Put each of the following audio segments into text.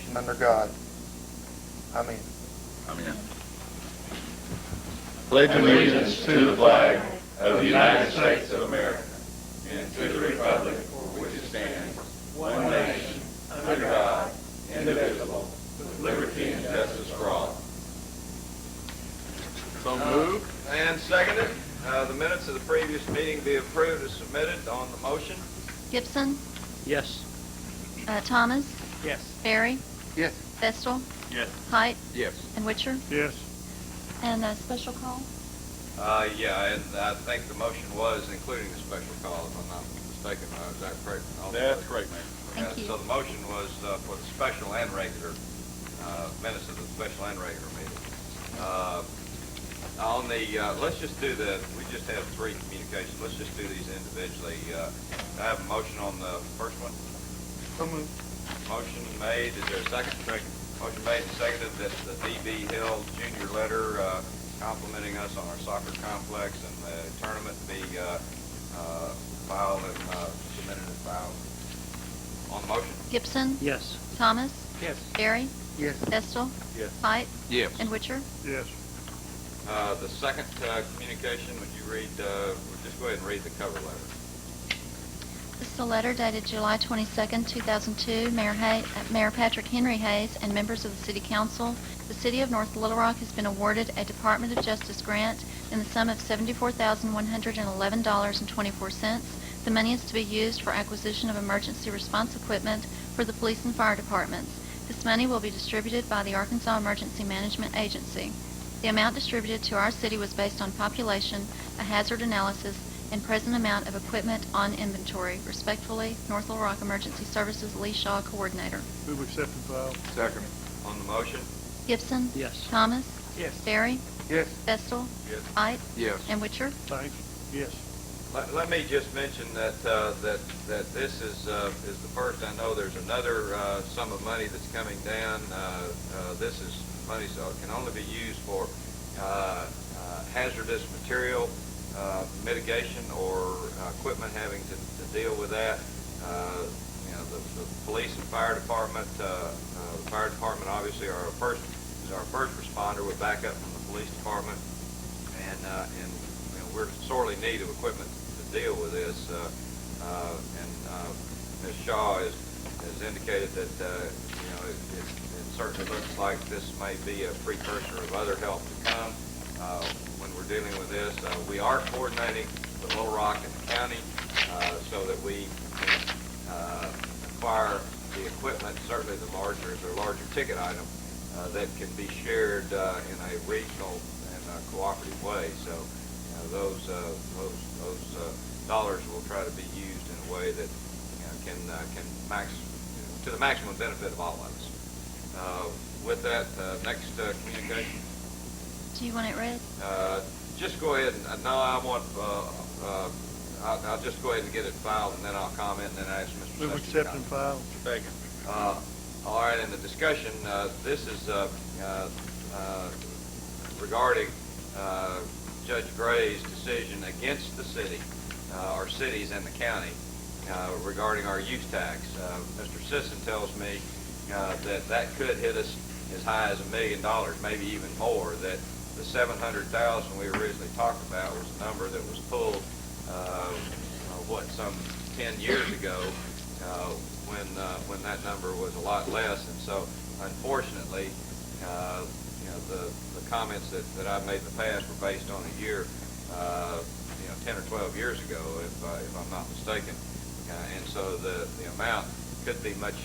nation under God. Amen. Amen. Pledge allegiance to the flag of the United States of America and to the republic for which it stands, one nation, under God, indivisible, with liberty and justice for all. So moved and seconded. The minutes of the previous meeting be approved as submitted on the motion. Gibson, Yes. Thomas, Yes. Barry, Yes. Vestal, Yes. Height, Yes. and Witcher. Yes. And a special call. Yeah, and I think the motion was including the special call, if I'm not mistaken. Is that correct? That's correct, Mayor. Thank you. So the motion was for the special and regular minutes of the special and regular meeting. On the, let's just do we just have 3 communications. Let's just do these individually. I have a motion on the first one. So moved. Motion made. Is there a second? Second. Motion made and seconded that the D.B. Hill Junior letter complimenting us on our soccer complex and the tournament be filed and submitted and filed. On the motion? Gibson, Yes. Thomas, Yes. Barry, Yes. Vestal, Yes. Height, Yes. and Witcher. Yes. The second communication, would you read, just go ahead and read the cover letter. This is a letter dated July 22nd, 2002. Mayor Patrick Henry Hayes and members of the City Council. The City of North Little Rock has been awarded a Department of Justice grant in the sum of $74,111.24. The money is to be used for acquisition of emergency response equipment for the police and fire departments. This money will be distributed by the Arkansas Emergency Management Agency. The amount distributed to our city was based on population, a hazard analysis, and present amount of equipment on inventory. Respectfully, North Little Rock Emergency Services Lee Shaw, Coordinator. Move accept and file. Second. On the motion? Gibson, Yes. Thomas, Yes. Barry, Yes. Vestal, Yes. Height, Yes. and Witcher. Thanks. Yes. Let me just mention that this is the first. I know there's another sum of money that's coming down. This is money so it can only be used for hazardous material mitigation or equipment having to deal with that. The police and fire department. The fire department obviously is our first responder with backup from the police department, and we're sorely in need of equipment to deal with this. Ms. Shaw has indicated that it certainly looks like this may be a precursor of other help to come when we're dealing with this. We are coordinating with Little Rock and the county so that we can acquire the equipment, certainly the larger ticket item that can be shared in a regional and cooperative way. So those dollars will try to be used in a way that can to the maximum benefit of all of us. With that, next communication. Do you want it read? Just go ahead and I'll just go ahead and get it filed, and then I'll comment, and then ask Mr. Move Sessions to accept and comment. file. Second. All right, in the discussion, this is regarding Judge Gray's decision against the city, our cities and the county, regarding our use tax. Mr. Sisson tells me that could hit us as high as $1 million, maybe even more. That the $700,000 we originally talked about was a number that was pulled, some 10 years ago, when that number was a lot less. And so, unfortunately, the comments that I've made in the past were based on a year, 10 or 12 years ago, if I'm not mistaken. And so the amount could be much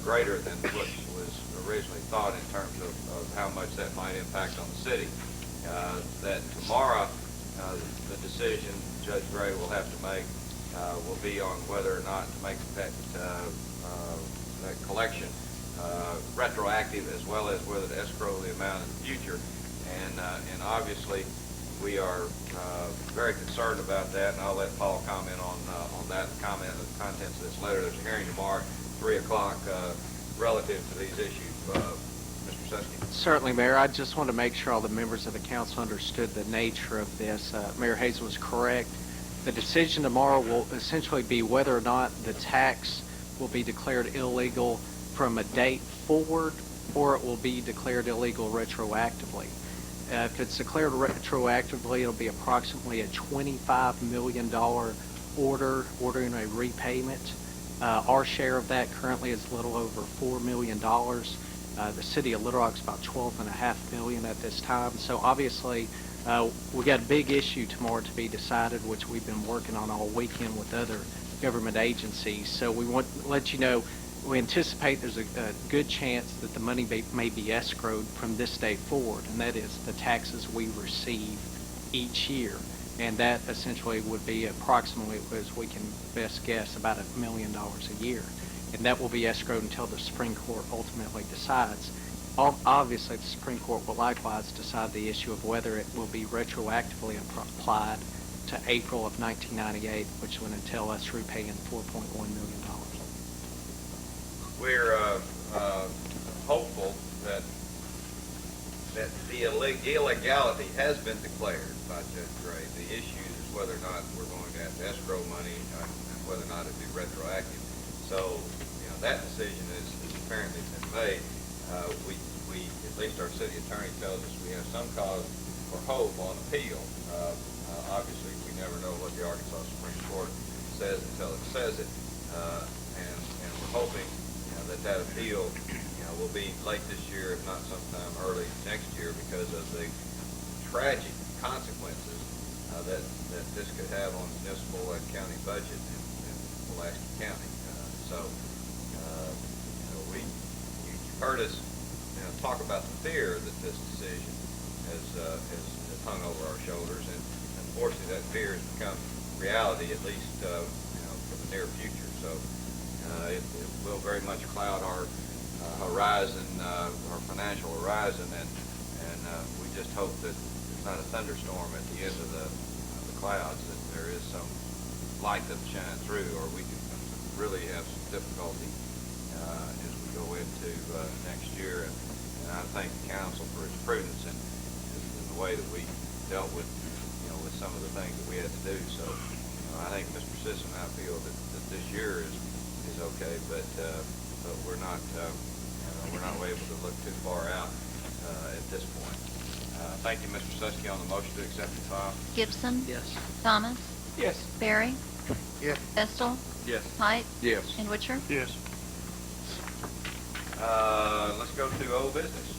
greater than what was originally thought in terms of how much that might impact on the city. That tomorrow, the decision Judge Gray will have to make will be on whether or not to make that collection retroactive, as well as whether to escrow the amount in the future. And obviously, we are very concerned about that, and I'll let Paul comment on that and comment on the contents of this letter. There's a hearing tomorrow at 3 o'clock relative to these issues. Mr. Susky. Certainly, Mayor. I just want to make sure all the members of the council understood the nature of this. Mayor Hayes was correct. The decision tomorrow will essentially be whether or not the tax will be declared illegal from a date forward, or it will be declared illegal retroactively. If it's declared retroactively, it'll be approximately a $25 million ordering a repayment. Our share of that currently is a little over $4 million. The city of Little Rock's about $12.5 million at this time. So obviously, we got a big issue tomorrow to be decided, which we've been working on all weekend with other government agencies. So we want to let you know, we anticipate there's a good chance that the money may be escrowed from this day forward, and that is the taxes we receive each year. And that essentially would be approximately, as we can best guess, about $1 million a year. And that will be escrowed until the Supreme Court ultimately decides. Obviously, the Supreme Court will likewise decide the issue of whether it will be retroactively applied to April of 1998, which would entail us repaying $4.1 million. We're hopeful that the illegality has been declared by Judge Gray. The issue is whether or not we're going to have to escrow money and whether or not it be retroactive. So, that decision is apparently been made. We, at least our city attorney tells us we have some cause for hope on appeal. Obviously, we never know what the Arkansas Supreme Court says until it says it. And we're hoping that appeal will be late this year, if not sometime early next year, because of the tragic consequences that this could have on municipal and county budget in Pulaski County. You've heard us talk about the fear that this decision has hung over our shoulders, and unfortunately that fear has become reality, at least for the near future. So it will very much cloud our horizon, our financial horizon, and we just hope that it's not a thunderstorm at the end of the clouds, that there is some light that shines through, or we can really have some difficulty as we go into next year. And I thank the council for its prudence and the way that we dealt with with some of the things that we had to do. So I think Mr. Sisson and I feel that this year is okay, but we're not able to look too far out at this point. Thank you, Mr. Susky, on the motion to accept the file. Gibson. Yes. Thomas. Yes. Barry. Yes. Vestal. Yes. Height. Yes. And Witcher. Yes. Let's go to old business.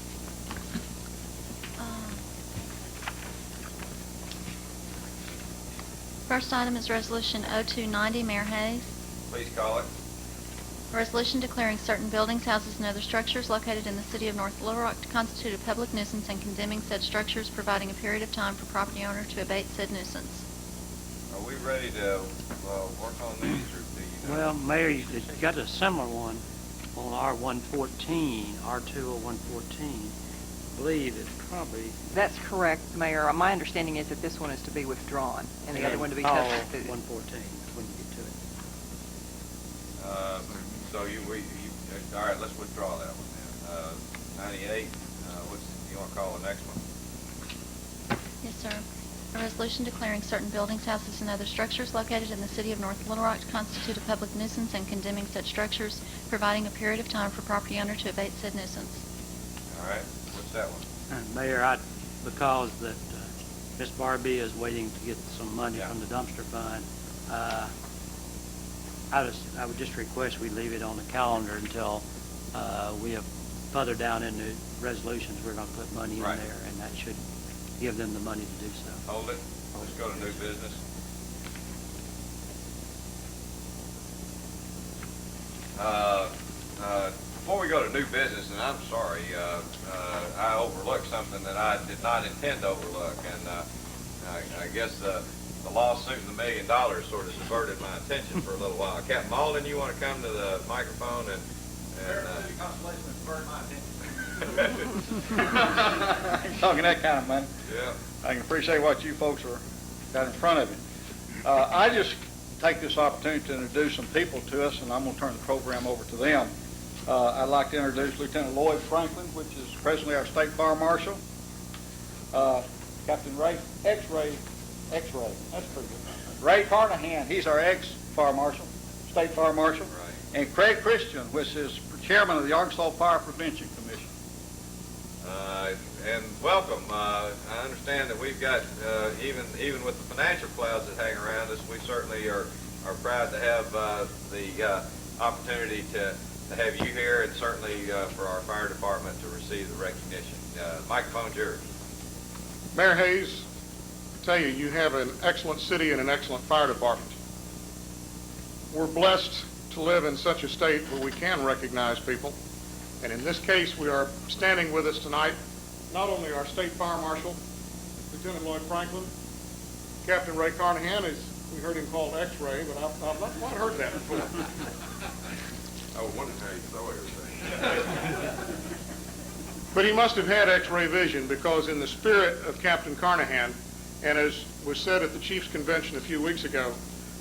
First item is Resolution 0290, Mayor Hayes. Please call it. A resolution declaring certain buildings, houses, and other structures located in the city of North Little Rock to constitute a public nuisance and condemning said structures, providing a period of time for property owner to abate said nuisance. Are we ready to work on these, or do you know? Well, Mayor, you got a similar one on R114, R20114. I believe it's probably... That's correct, Mayor. My understanding is that this one is to be withdrawn, and the other one to be substituted. 114, when you get to it. So all right, let's withdraw that one then. 98, you want to call the next one? Yes, sir. A resolution declaring certain buildings, houses, and other structures located in the city of North Little Rock to constitute a public nuisance and condemning such structures, providing a period of time for property owner to abate said nuisance. All right, what's that one? Mayor, because that Miss Barbie is waiting to get some money Yeah. from the dumpster fund, I would just request we leave it on the calendar until we have further down in the resolutions, we're going to put money in Right. there, and that should give them the money to do so. Hold it. Let's go to new business. Before we go to new business, and I'm sorry, I overlooked something that I did not intend to overlook, and I guess the lawsuit and the $1 million sort of diverted my attention for a little while. Captain Malden, you want to come to the microphone and Constellation has burned my attention. Talking that kind of money. yeah. I can appreciate what you folks are got in front of you. I just take this opportunity to introduce some people to us, and I'm going to turn the program over to them. I'd like to introduce Lieutenant Lloyd Franklin, which is presently our State Fire Marshal. Captain Ray, X-Ray, that's pretty good. Ray Carnahan, he's our ex-Fire Marshal, State Fire Marshal. Right. And Craig Christian, which is Chairman of the Arkansas Fire Prevention Commission. And welcome. I understand that we've got, even with the financial clouds that hang around us, we certainly are proud to have the opportunity to have you here, and certainly for our fire department to receive the recognition. Microphone's yours. Mayor Hayes, I tell you, you have an excellent city and an excellent fire department. We're blessed to live in such a state where we can recognize people. And in this case, we are standing with us tonight, not only our state fire marshal, Lieutenant Lloyd Franklin, Captain Ray Carnahan, as we heard him called X-Ray, but I've not quite heard that before. I was wondering how you saw everything. But he must have had X-ray vision, because in the spirit of Captain Carnahan, and as was said at the Chiefs Convention a few weeks ago,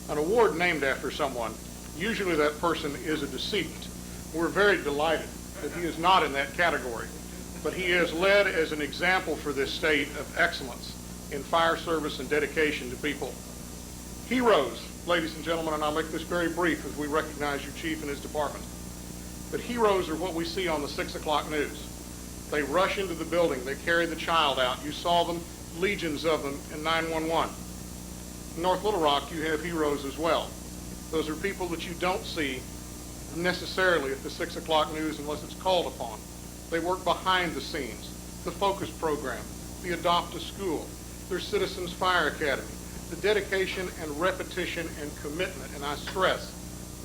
an award named after someone, usually that person is a deceased. We're very delighted that he is not in that category, but he is led as an example for this state of excellence in fire service and dedication to people. Heroes, ladies and gentlemen, and I'll make this very brief as we recognize your chief and his department, but heroes are what we see on the 6 o'clock news. They rush into the building, they carry the child out. You saw them, legions of them, in 911. In North Little Rock, you have heroes as well. Those are people that you don't see necessarily at the 6 o'clock news unless it's called upon. They work behind the scenes. The Focus Program, the Adopt a School, their Citizens Fire Academy, the dedication and repetition and commitment, and I stress,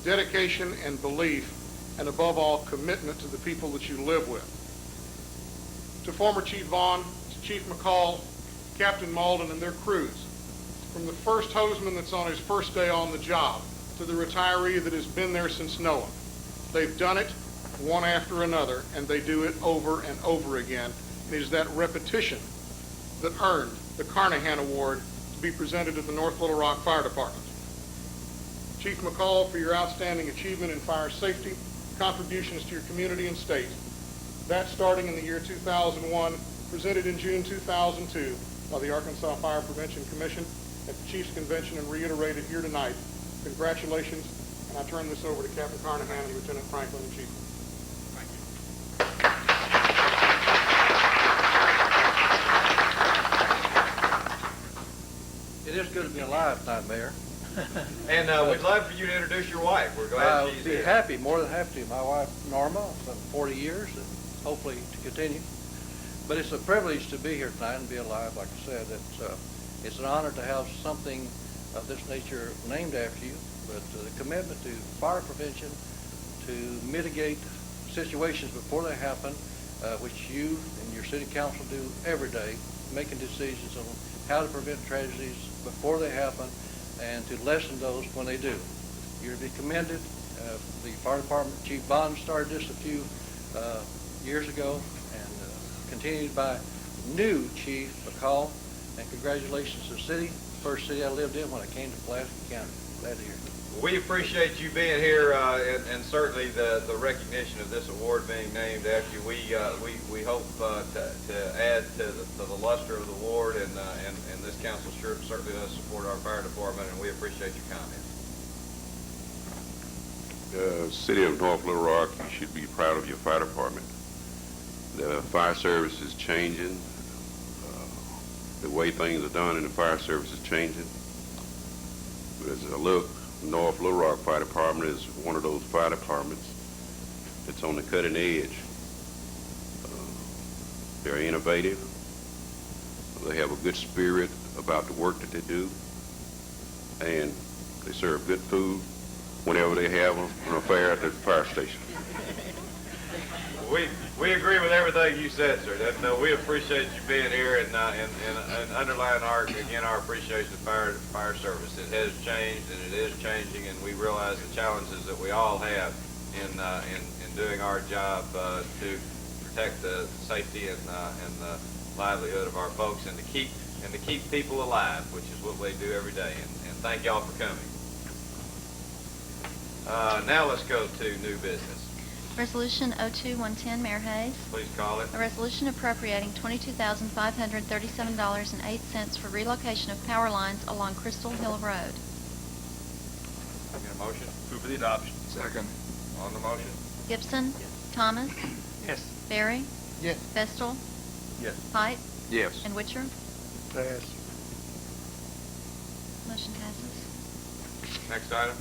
dedication and belief, and above all, commitment to the people that you live with. To former Chief Vaughn, to Chief McCall, Captain Malden, and their crews, from the first hosman that's on his first day on the job to the retiree that has been there since Noah. They've done it one after another, and they do it over and over again. And it is that repetition that earned the Carnahan Award to be presented at the North Little Rock Fire Department. Chief McCall, for your outstanding achievement in fire safety, contributions to your community and state. That starting in the year 2001, presented in June 2002 by the Arkansas Fire Prevention Commission at the Chiefs Convention and reiterated here tonight. Congratulations, and I turn this over to Captain Carnahan and Lieutenant Franklin and Chief. It is good to be alive tonight, Mayor. And we'd love for you to introduce your wife. We're glad she's I'll be here. happy, more than happy to. My wife, Norma, for 40 years, and hopefully to continue. But it's a privilege to be here tonight and be alive, like I said. It's an honor to have something of this nature named after you, but the commitment to fire prevention, to mitigate situations before they happen, which you and your city council do every day, making decisions on how to prevent tragedies before they happen and to lessen those when they do. You're to be commended. The fire department, Chief Bond started this a few years ago, and continued by new Chief McCall. And congratulations to the city, first city I lived in when I came to Pulaski County. Glad to hear it. We appreciate you being here, and certainly the recognition of this award being named after you. We hope to add to the luster of the award, and this council certainly does support our fire department, and we appreciate your comments. The city of North Little Rock, you should be proud of your fire department. The fire service is changing. The way things are done in the fire service is changing. As I look, North Little Rock Fire Department is one of those fire departments that's on the cutting edge. They're innovative. They have a good spirit about the work that they do, and they serve good food whenever they have an affair at the fire station. We agree with everything you said, sir. We appreciate you being here, and underline our appreciation of fire service. It has changed, and it is changing, and we realize the challenges that we all have in doing our job to protect the safety and the livelihood of our folks, and to keep people alive, which is what they do every day. And thank y'all for coming. Now let's go to new business. Resolution 02-110, Mayor Hayes. Please call it. A resolution appropriating $22,537.08 for relocation of power lines along Crystal Hill Road. Get a motion? Move for the adoption. Second. On the motion? Gibson. Yes. Thomas? Yes. Barry? Yes. Vestal? Yes. Height? Yes. And Witcher? Pass. Motion passes. Next item,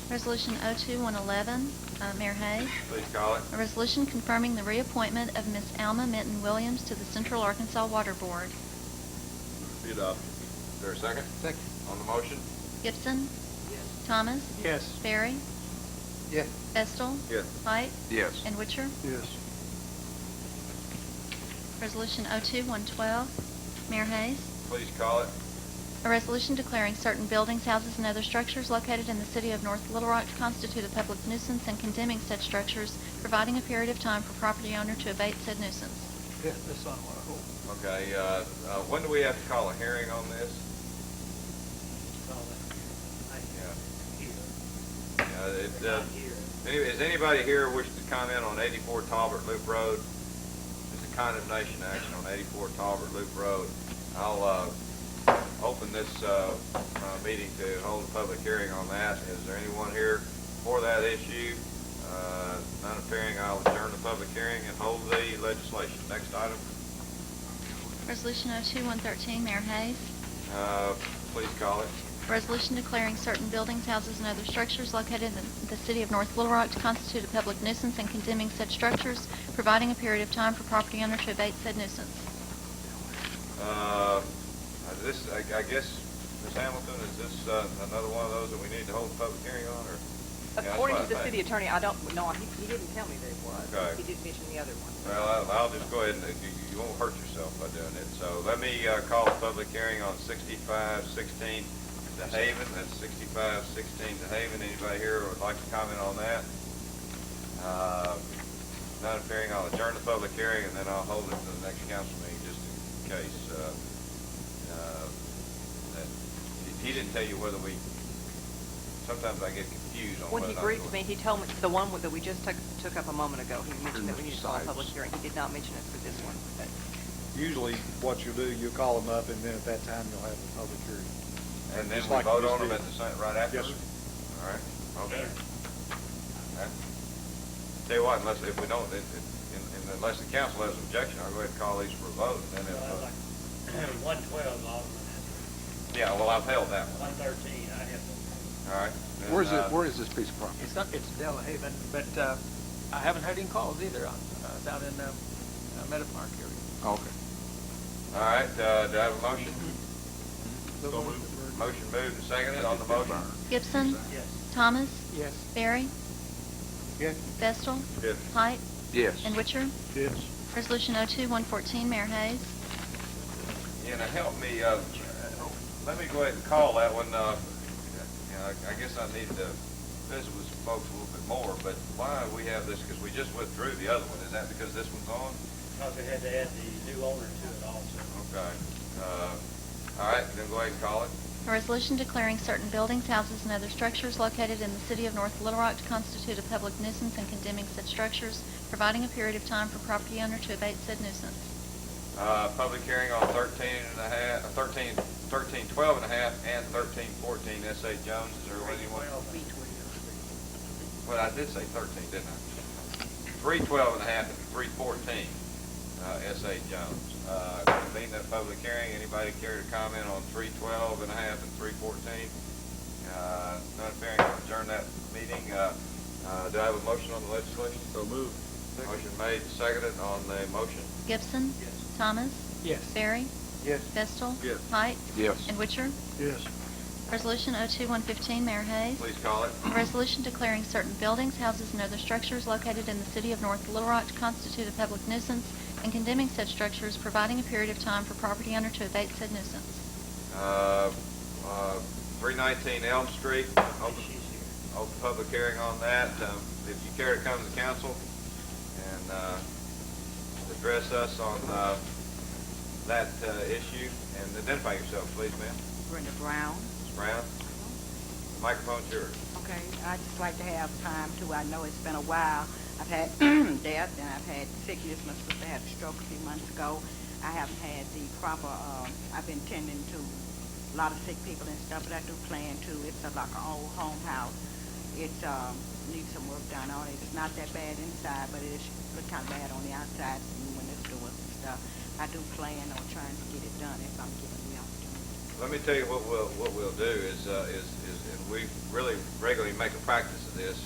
Resolution 02111, Mayor Hayes. please call it. A resolution confirming the reappointment of Miss Alma Minton Williams to the Central Arkansas Water Board. Be adopted. Is there a second? Second. On the motion? Gibson? Thomas? Yes. Barry? Yes. Vestal? Yes. Height? Yes. And Witcher? Yes. Resolution 02112, Mayor Hayes. Please call it. A resolution declaring certain buildings, houses, and other structures located in the city of North Little Rock to constitute a public nuisance and condemning such structures, providing a period of time for property owner to abate said nuisance. Yes, that's on what I hope. Okay, when do we have to call a hearing on this? Anyway, is anybody here wish to comment on 84 Talbot Loop Road? It's a condemnation action on 84 Talbot Loop Road. I'll open this meeting to hold a public hearing on that. Is there anyone here for that issue? None appearing, I'll adjourn the public hearing and hold the legislation. Next item. Resolution 02113, Mayor Hayes. Please call it. Resolution declaring certain buildings, houses, and other structures located in the city of North Little Rock to constitute a public nuisance and condemning such structures, providing a period of time for property owner to abate said nuisance. I guess, Ms. Hamilton, is this another one of those that we need to hold a public hearing on, or? According to the city attorney, I don't, no, he didn't tell me that it was. Okay. He did mention the other one. Well, I'll just go ahead and, you won't hurt yourself by doing it. So let me call a public hearing on 6516 to Haven. That's 6516 to Haven. Anybody here would like to comment on that? Not appearing, I'll adjourn the public hearing, and then I'll hold it to the next council meeting, just in case. That he didn't tell you whether we, sometimes I get confused on When whether he or not briefed me, he told me, the one that we just took up a moment ago, he mentioned that we need to call a public hearing. He did not mention it for this one. But Usually, what you'll do, you'll call them up, and then at that time, you'll have a public hearing. And then Just we like vote you on just them did. at the same, right after? Yes, sir. All right, okay. Okay. Tell you what, unless, if we don't, unless the council has an objection, I'll go ahead and call these for a vote, and then if, 112, Alderman. yeah, well, I've held that one. 113, I have. All right. then, Where is this piece of property? It's Delahaven, but I haven't heard any calls either. It's out in Meadow Park area. Okay. All right, do I have a motion? Motion moved and seconded on the motion. Gibson? Yes. Thomas? Yes. Barry? Yes. Vestal? Yes. Height? Yes. And Witcher? Yes. Resolution 02114, Mayor Hayes. Yeah, now help me, let me go ahead and call that one. I guess I need to visit with some folks a little bit more, but why we have this, because we just withdrew the other one. Is that because this one's on? Because we had to add the new owner to it also. Okay. All right, then go ahead and call it. A resolution declaring certain buildings, houses, and other structures located in the city of North Little Rock to constitute a public nuisance and condemning such structures, providing a period of time for property owner to abate said nuisance. Public hearing on 1312 and a half, and 1314 S.A. Jones. Is there any one? Well, I did say 13, didn't I? 312 and a half and 314 S.A. Jones. Convene that public hearing. Anybody care to comment on 312 and a half and 314? None appearing, I'll adjourn that meeting. Do I have a motion on the legislation? So moved. Motion made, seconded on the motion. Gibson? Yes. Thomas? Yes. Barry? Yes. Vestal? Yes. Height? Yes. And Witcher? Yes. Resolution 02115, Mayor Hayes. Please call it. A resolution declaring certain buildings, houses, and other structures located in the city of North Little Rock to constitute a public nuisance and condemning such structures, providing a period of time for property owner to abate said nuisance. 319 Elm Street. Open public hearing on that. If you care to come to the council and address us on that issue, and identify yourself, please, ma'am. Brenda Brown. Ms. Brown, the microphone's yours. Okay, I'd just like to have time to, I know it's been a while. I've had death and I've had sickness. My sister had a stroke a few months ago. I haven't had the proper, I've been tending to a lot of sick people and stuff, but I do plan to. It's like an old home house. It's needs some work done on it. It's not that bad inside, but it is look kind of bad on the outside when it's doors and stuff. I do plan on trying to get it done if I'm given the opportunity. Let me tell you what we'll do is and we really regularly make a practice of this.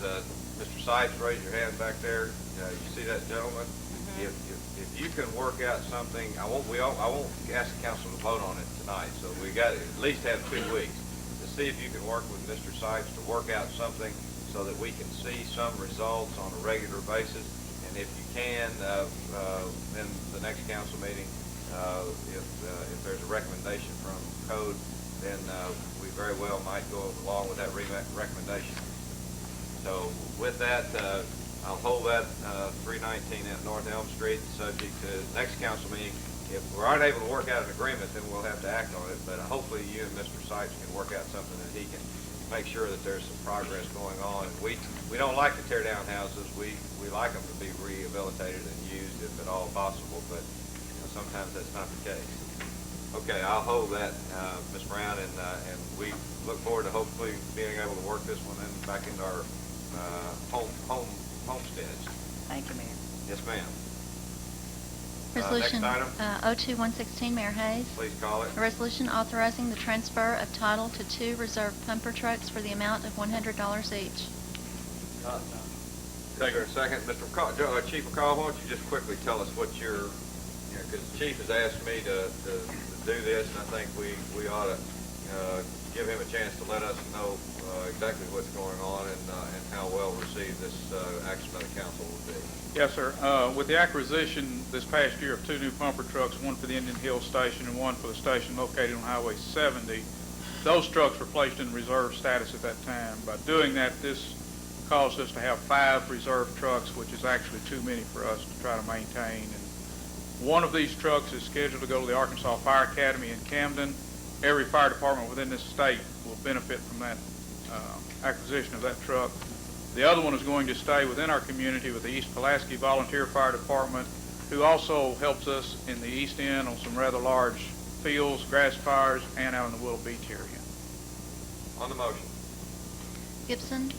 Mr. Sipes, raise your hand back there. You see that gentleman? If you can work out something, I won't ask the council to vote on it tonight. So we got to at least have 2 weeks to see if you can work with Mr. Sipes to work out something so that we can see some results on a regular basis. And if you can, then the next council meeting, if there's a recommendation from code, then we very well might go along with that recommendation. So with that, I'll hold that 319 at North Elm Street, subject to next council meeting. If we aren't able to work out an agreement, then we'll have to act on it. But hopefully you and Mr. Sipes can work out something that he can make sure that there's some progress going on. And we don't like to tear down houses. We like them to be rehabilitated and used if at all possible. But sometimes that's not the case. Okay, I'll hold that, Ms. Brown, and we look forward to hopefully being able to work this one in back into our homesteads. Thank you, Mayor. Yes, ma'am. Resolution next item. 02116, Mayor Hayes. Please call it. A resolution authorizing the transfer of title to 2 reserve pumper trucks for the amount of $100 each. Take a second. Chief McCall, why don't you just quickly tell us what your, because the chief has asked me to do this, and I think we ought to give him a chance to let us know exactly what's going on and how well received this action by the council will be. Yes, sir. With the acquisition this past year of 2 new pumper trucks, one for the Indian Hill Station and one for the station located on Highway 70, those trucks were placed in reserve status at that time. By doing that, this caused us to have 5 reserve trucks, which is actually too many for us to try to maintain. And one of these trucks is scheduled to go to the Arkansas Fire Academy in Camden. Every fire department within this state will benefit from that acquisition of that truck. The other one is going to stay within our community with the East Pulaski Volunteer Fire Department, who also helps us in the East End on some rather large fields, grass fires, and out in the Willow Beach area. On the motion. Gibson.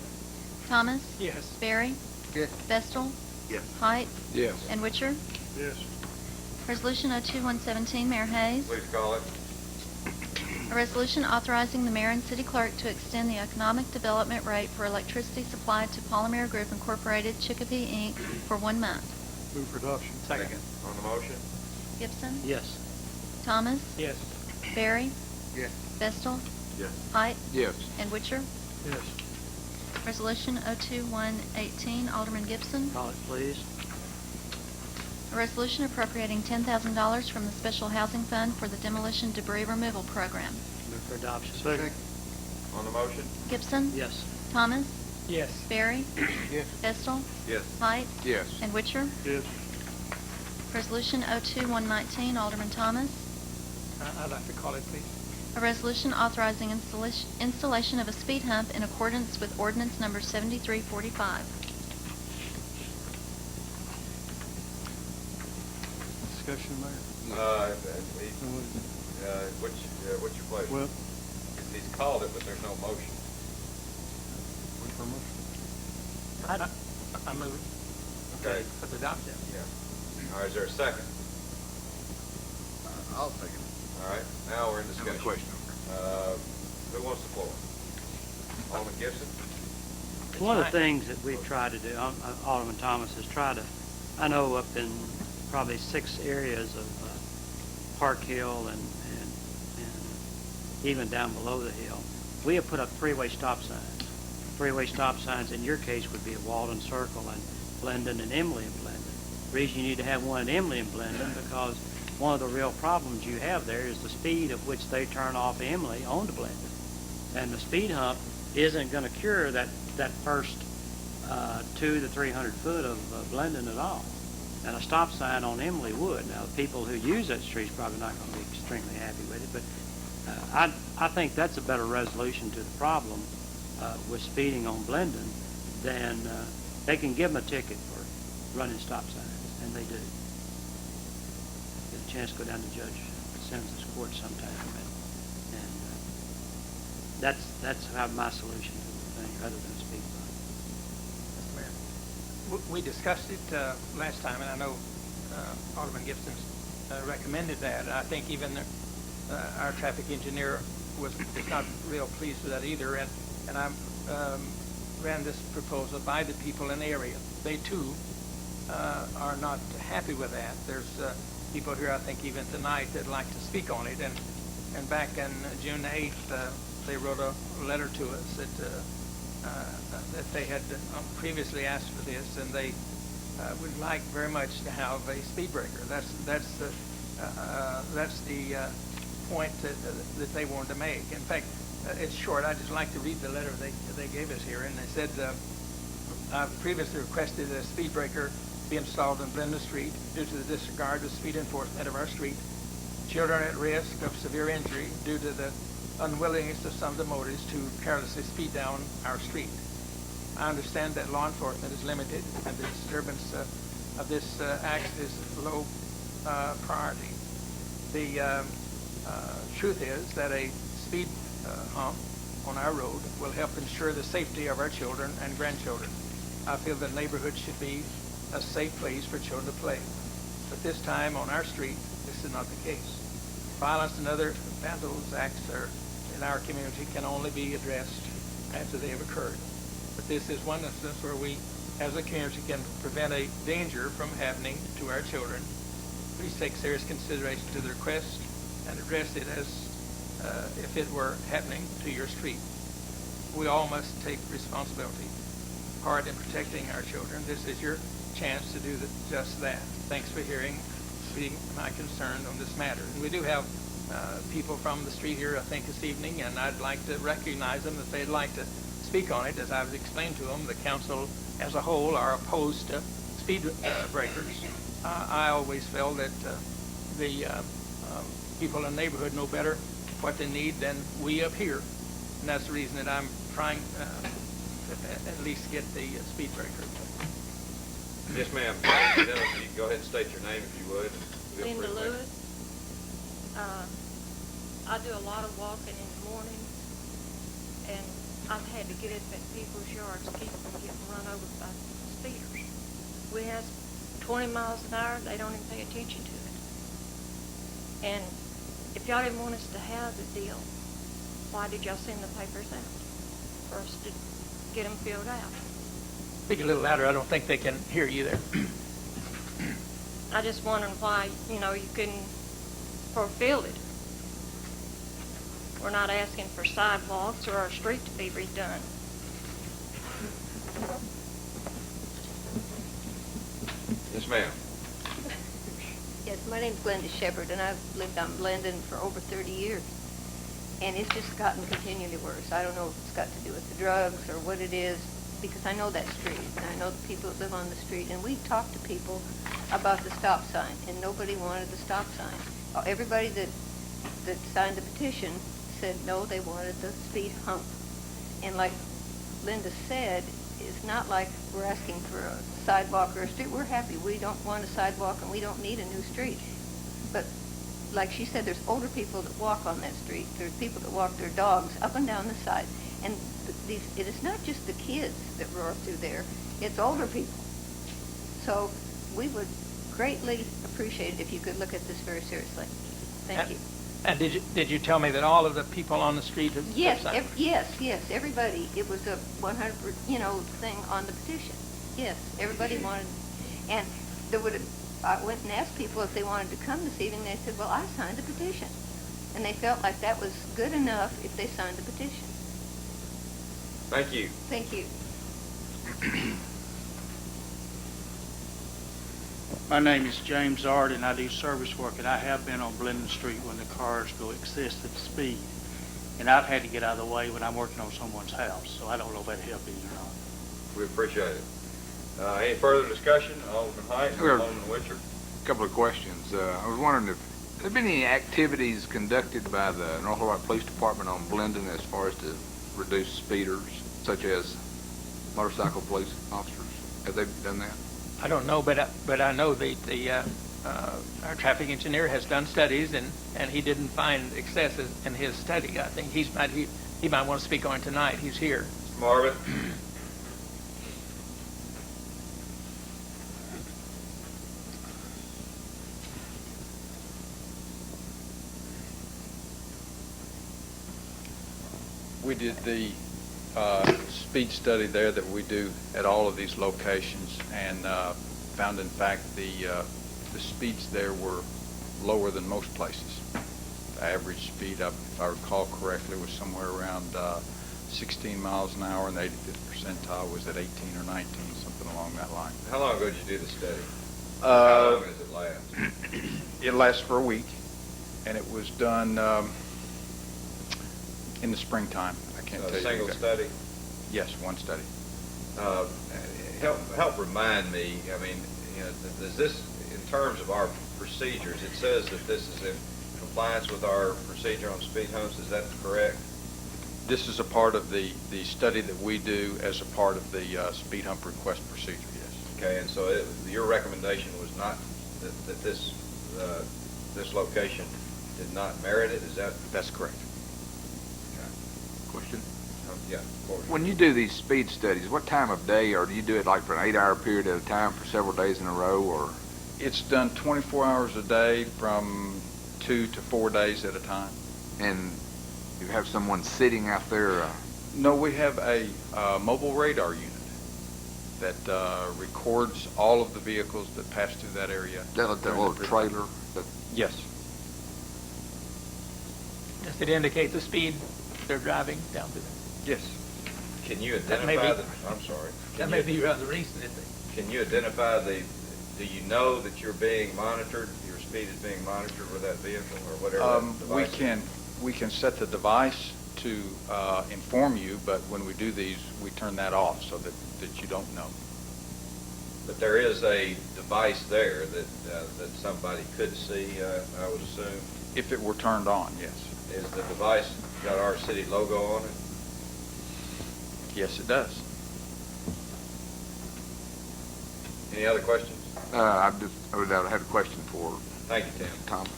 Thomas. Yes. Berry. Yes. Vestal. Yes. Height. Yes. And Witcher. Yes. Resolution 02117, Mayor Hayes. Please call it. A resolution authorizing the mayor and city clerk to extend the economic development rate for electricity supplied to Polymer Group Incorporated, Chicopee, Inc. for 1 month. Move for adoption. Second. On the motion. Gibson. Yes. Thomas. Yes. Berry. Yes. Vestal. Yes. Height. Yes. And Witcher. Yes. Resolution 02118, Alderman Gibson. Call it, please. A resolution appropriating $10,000 from the Special Housing Fund for the Demolition Debris Removal Program. Move for adoption. Second. On the motion. Gibson. Yes. Thomas. Yes. Berry. Yes. Vestal. Yes. Height. Yes. And Witcher. Yes. Resolution 02119, Alderman Thomas. I'd like to call it, please. A resolution authorizing installation of a speed hump in accordance with ordinance number 7345. Discussion, Mayor? What's your pleasure? Well, He's called it, but there's no motion. wait for a motion. I move it. Okay. Let's adopt it. Yeah. All right, is there a second? I'll take it. All right, now we're in discussion. question. Who wants the floor? Alderman Gibson? One of the things that we've tried to do, Alderman Thomas has tried to, I know up in probably 6 areas of Park Hill and even down below the hill, we have put up 3-way stop signs. 3-way stop signs in your case would be at Walden Circle and Blendon and Emily and Blendon. The reason you need to have one at Emily and Blendon because one of the real problems you have there is the speed at which they turn off Emily onto Blendon. And the speed hump isn't going to cure that first 200 to 300 foot of Blendon at all. And a stop sign on Emily would. Now, the people who use that street is probably not going to be extremely happy with it, but I think that's a better resolution to the problem with speeding on Blendon than they can give them a ticket for running stop signs, and they do. Get a chance to go down to Judge Sims' court sometime, and that's how my solution to the thing, other than speed bump. we discussed it last time, and I know Alderman Gibson recommended that. I think even our traffic engineer was not real pleased with that either, and I ran this proposal by the people in the area. They too are not happy with that. There's people here, I think, even tonight that like to speak on it, and back in June 8th, they wrote a letter to us that they had previously asked for this, and they would like very much to have a speed breaker. That's the point that they wanted to make. In fact, it's short. I'd just like to read the letter they gave us here, and they said, I've previously requested a speed breaker be installed on Blenda Street due to the disregard of speed enforcement of our street. Children at risk of severe injury due to the unwillingness of some of the motorists to carelessly speed down our street. I understand that law enforcement is limited and the disturbance of this act is low priority. The truth is that a speed hump on our road will help ensure the safety of our children and grandchildren. I feel that neighborhoods should be a safe place for children to play. But this time on our street, this is not the case. Violence and other vandals acts in our community can only be addressed after they have occurred. But this is one instance where we, as a community, can prevent a danger from happening to our children. Please take serious consideration to the request and address it as if it were happening to your street. We all must take responsibility, part in protecting our children. This is your chance to do just that. Thanks for hearing my concern on this matter. And we do have people from the street here, I think, this evening, and I'd like to recognize them if they'd like to speak on it. As I've explained to them, the council as a whole are opposed to speed breakers. I always felt that the people in the neighborhood know better what they need than we up here, and that's the reason that I'm trying to at least get the speed breaker. Yes, ma'am. You can go ahead and state your name if you would. Linda Lewis. I do a lot of walking in the morning, and I've had to get up at people's yards to keep from getting run over by speeders. We have 20 miles an hour, they don't even pay attention to it. And if y'all didn't want us to have the deal, why did y'all send the papers out for us to get them filled out? Speak a little louder. I don't think they can hear you there. I just wondering why, you couldn't fulfill it. We're not asking for sidewalks or our street to be redone. Yes, ma'am. Yes, my name's Glenda Shepard, and I've lived on Blendon for over 30 years. And it's just gotten continually worse. I don't know if it's got to do with the drugs or what it is, because I know that street, and I know the people that live on the street, and we talked to people about the stop sign, and nobody wanted the stop sign. Everybody that signed the petition said no, they wanted the speed hump. And like Linda said, it's not like we're asking for a sidewalk or a street. We're happy. We don't want a sidewalk, and we don't need a new street. But like she said, there's older people that walk on that street. There's people that walk their dogs up and down the side. And it is not just the kids that roar through there. It's older people. So we would greatly appreciate it if you could look at this very seriously. Thank you. And did you tell me that all of the people on the street have Yes, signed? yes, everybody. It was a 100, thing on the petition. Yes, everybody wanted, and I went and asked people if they wanted to come this evening. They said, well, I signed the petition. And they felt like that was good enough if they signed the petition. Thank you. Thank you. My name is James Ard, and I do service work, and I have been on Blendon Street when the cars go excessive speed. And I've had to get out of the way when I'm working on someone's house, so I don't know if that'll help you or not. We appreciate it. Any further discussion? Alderman Height, Alderman Witcher. A couple of questions. I was wondering if there been any activities conducted by the North Little Rock Police Department on Blendon as far as to reduce speeders, such as motorcycle police officers? Have they done that? I don't know, but I know that our traffic engineer has done studies, and he didn't find excesses in his study. I think he might want to speak on it tonight. He's here. Marvin. We did the speed study there that we do at all of these locations, and found in fact the speeds there were lower than most places. The average speed, if I recall correctly, was somewhere around 16 miles an hour, and the 85th percentile was at 18 or 19, something along that line. How long ago did you do the study? How long does it last? It lasts for a week, and it was done in the springtime. I can't So tell a you. single study? Yes, one study. Help remind me, I mean, you know, does this, in terms of our procedures, it says that this is in compliance with our procedure on speed humps, is that correct? This is a part of the study that we do as a part of the speed hump request procedure, yes. Okay, and so your recommendation was not that this location did not merit it, is that? That's correct. Question? Yeah. When you do these speed studies, what time of day, or do you do it like for an 8-hour period at a time for several days in a row, or? It's done 24 hours a day from 2 to 4 days at a time. And you have someone sitting out there? No, we have a mobile radar unit that records all of the vehicles that pass through that area. That little trailer? Yes. Does it indicate the speed they're driving down through there? Yes. Can you That may identify be- I'm sorry. That may be rather recent, isn't it? Can you identify do you know that you're being monitored, your speed is being monitored with that vehicle or whatever that device is? We can set the device to inform you, but when we do these, we turn that off so that you don't know. But there is a device there that somebody could see, I would assume. If it were turned on, yes. Is the device got our city logo on it? Yes, it does. Any other questions? I had a question for Thank you, Tim. Thomas.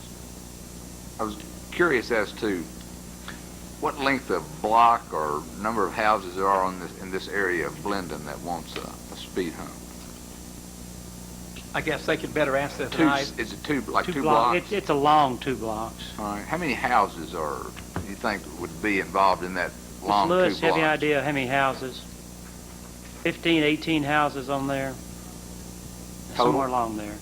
I was curious as to what length of block or number of houses there are in this area of Blendon that wants a speed hump. I guess they could better answer than I. Is it two blocks? It's a long 2 blocks. All right. How many houses do you think would be involved in that long 2 Lewis, blocks? have you idea how many houses? 15, 18 houses on there? Total? Somewhere along there.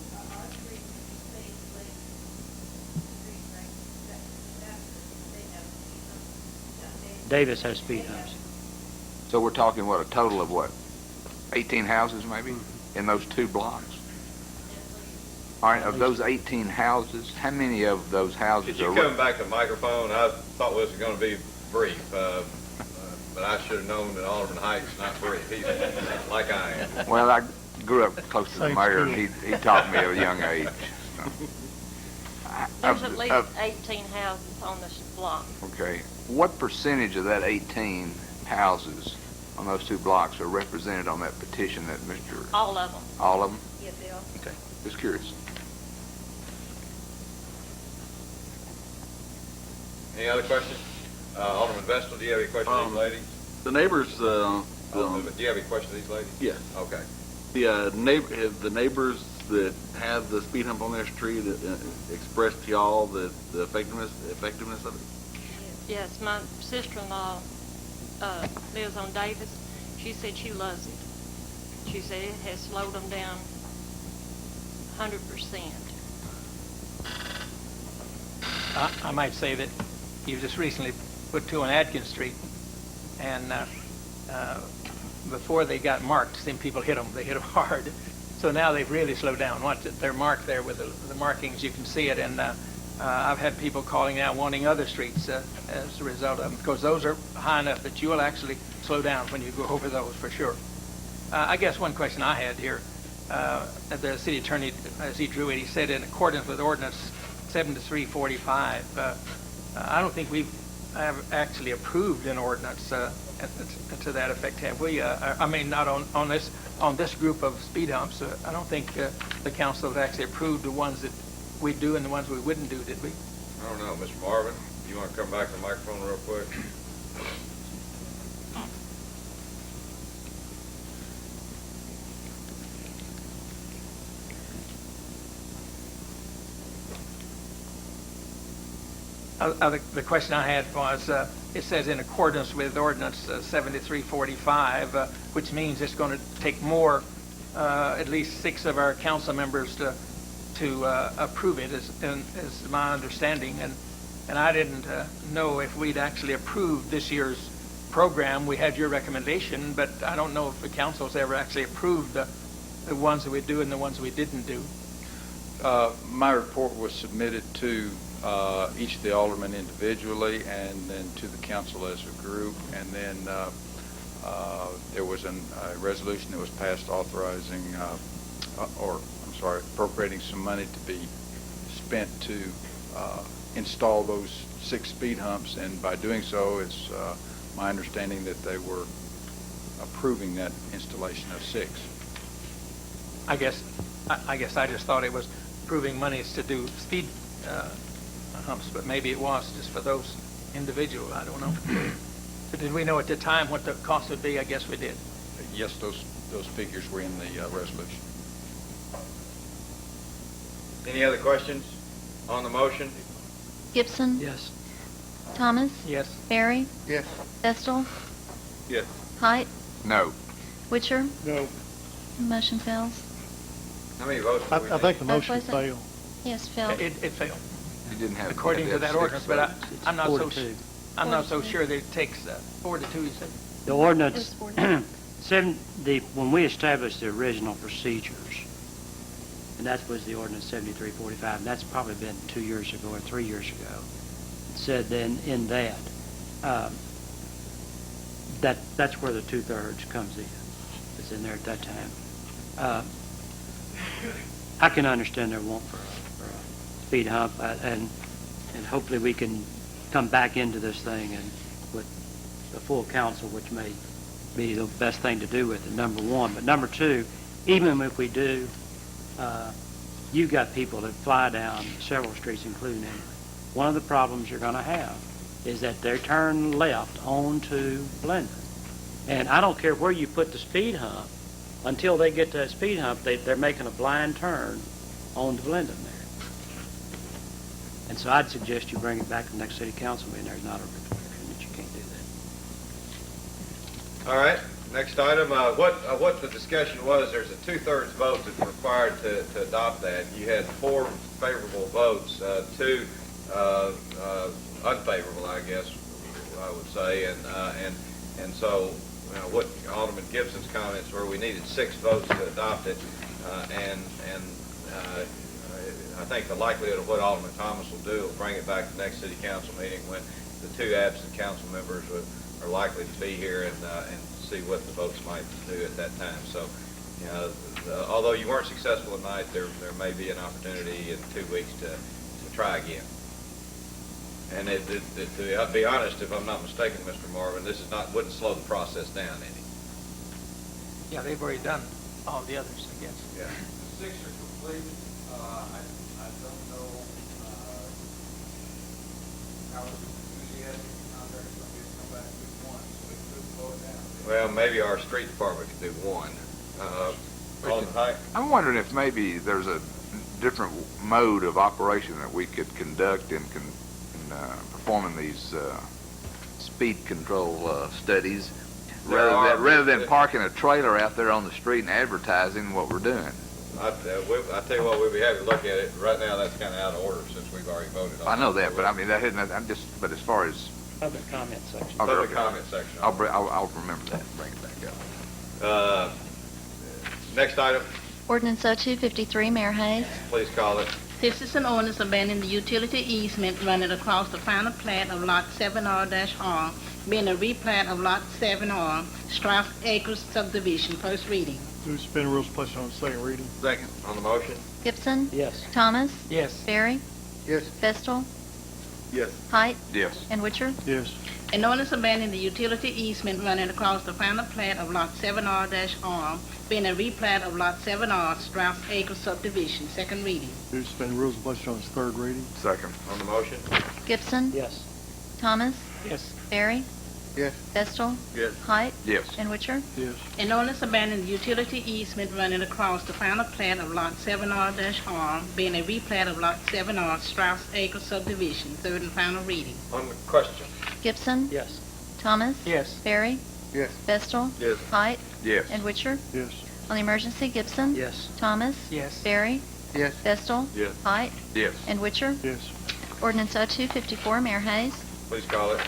Davis has speed humps. So we're talking, what, a total of what, 18 houses maybe in those 2 blocks? All right, of those 18 houses, how many of those houses Could you come back to the microphone? I thought this was going to be brief, but I should have known that Alderman Heights not brief. He's like I am. Well, I grew up close to the mayor, and he taught me at a young age. There's at least 18 houses on this block. Okay. What percentage of that 18 houses on those 2 blocks are represented on that petition that Mr. All of them. All of them? Yes, they are. Okay. Just curious. Any other questions? Alderman Vestal, do you have any questions of these ladies? The neighbors, Do you have any questions of these ladies? yes. Okay. The neighbors that have the speed hump on their street expressed to y'all the effectiveness of it? Yes, my sister-in-law lives on Davis. She said she loves it. She said it has slowed them down 100%. I might say that you just recently put 2 on Adkins Street, and before they got marked, some people hit them. They hit them hard. So now they've really slowed down. Watch it. They're marked there with the markings. You can see it, and I've had people calling out wanting other streets as a result of them, because those are high enough that you will actually slow down when you go over those for sure. I guess one question I had here, the city attorney, as he drew it, he said in accordance with ordinance 7345. I don't think we've actually approved an ordinance to that effect, have we? I mean, not on this group of speed humps. I don't think the council has actually approved the ones that we do and the ones we wouldn't do, did we? I don't know. Mr. Marvin, you want to come back to the microphone real quick? The question I had was, it says in accordance with ordinance 7345, which means it's going to take more, at least 6 of our council members to approve it, is my understanding. And I didn't know if we'd actually approved this year's program. We had your recommendation, but I don't know if the council's ever actually approved the ones that we do and the ones we didn't do. My report was submitted to each of the aldermen individually and then to the council as a group. And then there was a resolution that was passed authorizing, appropriating some money to be spent to install those 6 speed humps. And by doing so, it's my understanding that they were approving that installation of 6. I guess I just thought it was approving monies to do speed humps, but maybe it was just for those individual. I don't know. So did we know at the time what the cost would be? I guess we did. Yes, those figures were in the resolution. Any other questions on the motion? Gibson? Yes. Thomas? Yes. Barry? Yes. Vestal? Yes. Height? No. Witcher? No. Motion fails. How many votes I do we need? think the motion was it? failed. Yes, failed. It failed You didn't have. according to that ordinance, but I'm not 4 so to 2. I'm not so 4 to 2. sure that it takes 4 to 2. You said. The It ordinance, was 4 to 2. when we established the original procedures, and that was the ordinance 7345, and that's probably been 2 years ago or 3 years ago, it said then in that, that's where the 2/3 comes in. It's in there at that time. I can understand their want for a speed hump, and hopefully we can come back into this thing and with the full council, which may be the best thing to do with it, number one. But number two, even if we do, you've got people that fly down several streets, including Emily. One of the problems you're going to have is that they turn left onto Blendon. And I don't care where you put the speed hump, until they get to that speed hump, they're making a blind turn onto Blendon there. And so I'd suggest you bring it back to the next city council meeting. There's not a restriction that you can't do that. All right. Next item. What the discussion was, there's a 2/3 vote that's required to adopt that. You had 4 favorable votes, 2 unfavorable, I guess I would say, and so what Alderman Gibson's comments were, we needed 6 votes to adopt it, and I think the likelihood of what Alderman Thomas will do will bring it back to the next city council meeting when the 2 absent council members are likely to be here and see what the votes might do at that time. So, although you weren't successful tonight, there may be an opportunity in 2 weeks to try again. And to be honest, if I'm not mistaken, Mr. Marvin, this wouldn't slow the process down any. Yeah, they've already done all the others, I guess. Yeah. The 6 are completed. I don't know how enthusiastic the contractor's going to be to come back with one, so we could slow it down. Well, maybe our street department could do one. Alderman Height? I'm wondering if maybe there's a different mode of operation that we could conduct in performing these speed control studies, rather than parking a trailer out there on the street and advertising what we're doing. I tell you what, we'd be happy to look at it. Right now, that's kind of out of order since we've already voted on it. I know that, but I mean, but as far as Public comment section. Public comment section. I'll remember that and bring it back up. Next item, Ordinance 0253, Mayor Hayes. please call it. This is an ordinance abandoning the utility easement running across the final plat of Lot 7R-R, being a replat of Lot 7R, Strauss Acres subdivision, first reading. Move to suspend rules, place it on second reading. Second. On the motion? Gibson? Yes. Thomas? Yes. Barry? Yes. Vestal? Yes. Height? Yes. And Witcher? Yes. An ordinance abandoning the utility easement running across the final plat of Lot 7R-R, being a replat of Lot 7R, Strauss Acres subdivision, second reading. Move to suspend rules, place it on its third reading. Second. On the motion? Gibson? Yes. Thomas? Yes. Barry? Yes. Vestal. Yes. Height. Yes. And Witcher. Yes. An ordinance abandoning the utility easement running across the final plat of Lot 7R-R, being a replat of Lot 7R Strauss Acre subdivision. Third and final reading. On the question? Gibson. Yes. Thomas. Yes. Barry. Yes. Vestal. Yes. Height. Yes. And Witcher. Yes. On the emergency, Gibson. Yes. Thomas. Yes. Barry. Yes. Vestal. Yes. Height. Yes. And Witcher. Yes. Ordinance 0254, Mayor Hayes. Please call it.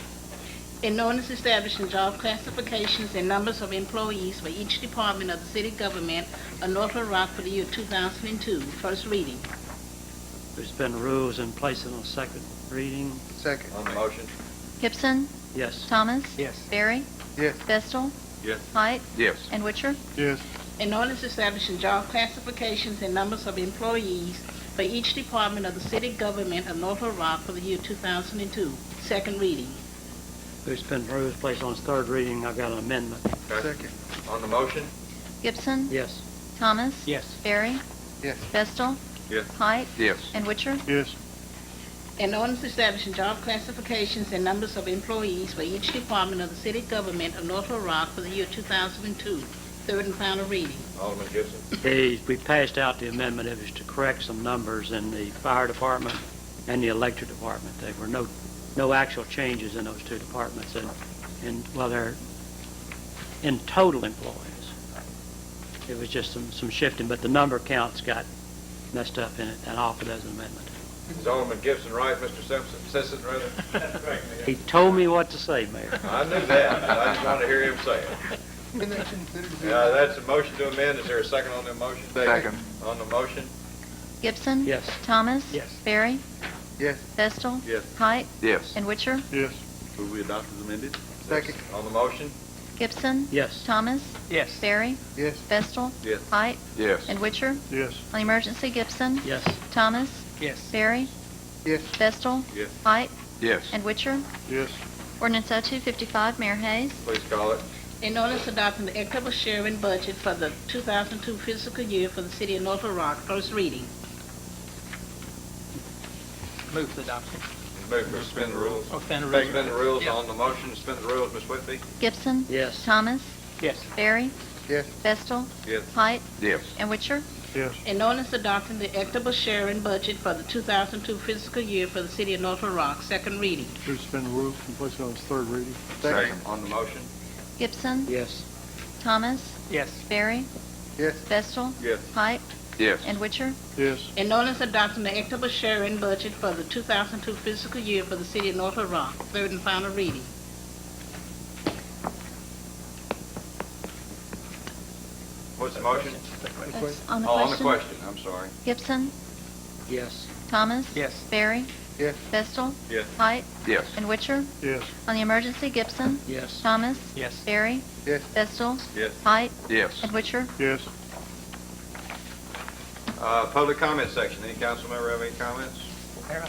An ordinance establishing job classifications and numbers of employees for each department of the city government of North Little Rock for the year 2002. First reading. Suspend rules and place it on second reading. Second. On the motion? Gibson. Yes. Thomas. Yes. Barry. Yes. Vestal. Yes. Height. Yes. And Witcher. Yes. An ordinance establishing job classifications and numbers of employees for each department of the city government of North Little Rock for the year 2002. Second reading. Suspend rules, place on its third reading. I've got an amendment. Okay. Second. On the motion? Gibson. Yes. Thomas. Yes. Barry. Yes. Vestal. Yes. Height. Yes. And Witcher. Yes. An ordinance establishing job classifications and numbers of employees for each department of the city government of North Little Rock for the year 2002. Third and final reading. Alderman Gibson? We passed out the amendment. It was to correct some numbers in the fire department and the electric department. There were no actual changes in those two departments, and well, they're in total employees. It was just some shifting, but the number counts got messed up in it, and I offered as an amendment. Is Alderman Gibson right, Mr. Simpson, rather? That's correct, Mayor. He told me what to say, Mayor. I knew that, but I just wanted to hear him say it. That's a motion to amend. Is there a second on the motion? Second. On the motion? Gibson. Yes. Thomas. Yes. Barry. Yes. Vestal. Yes. Height. Yes. And Witcher. Yes. Will we adopt as amended? Second. On the motion? Gibson. Yes. Thomas. Yes. Barry. Yes. Vestal. Yes. Height. Yes. And Witcher. Yes. On the emergency, Gibson. Yes. Thomas. Yes. Barry. Yes. Vestal. Yes. Height. Yes. And Witcher. Yes. Ordinance 0255, Mayor Hayes. Please call it. An ordinance adopting the equitable sharing budget for the 2002 fiscal year for the city of North Little Rock. First reading. Move for adoption. Move to suspend the rules. Oh, suspend the rules. Suspend the rules. Yeah. On the motion, suspend the rules, Ms. Whitby? Gibson. Yes. Thomas. Yes. Barry. Yes. Vestal. Yes. Height. Yes. And Witcher. Yes. An ordinance adopting the equitable sharing budget for the 2002 fiscal year for the city of North Little Rock. Second reading. Move to suspend the rules and place it on its third reading. Second. On the motion? Gibson. Yes. Thomas. Yes. Barry. Yes. Vestal. Yes. Height. Yes. And Witcher. Yes. An ordinance adopting the equitable sharing budget for the 2002 fiscal year for the city of North Little Rock. Third and final reading. What's the motion? That's on the Oh, question. on the question, I'm sorry. Gibson. Yes. Thomas. Yes. Barry. Yes. Vestal. Yes. Height. Yes. And Witcher. Yes. On the emergency, Gibson. Yes. Thomas. Yes. Barry. Yes. Vestal. Yes. Height. Yes. And Witcher. Yes. Public comment section. Any council member have any comments? Mayor, I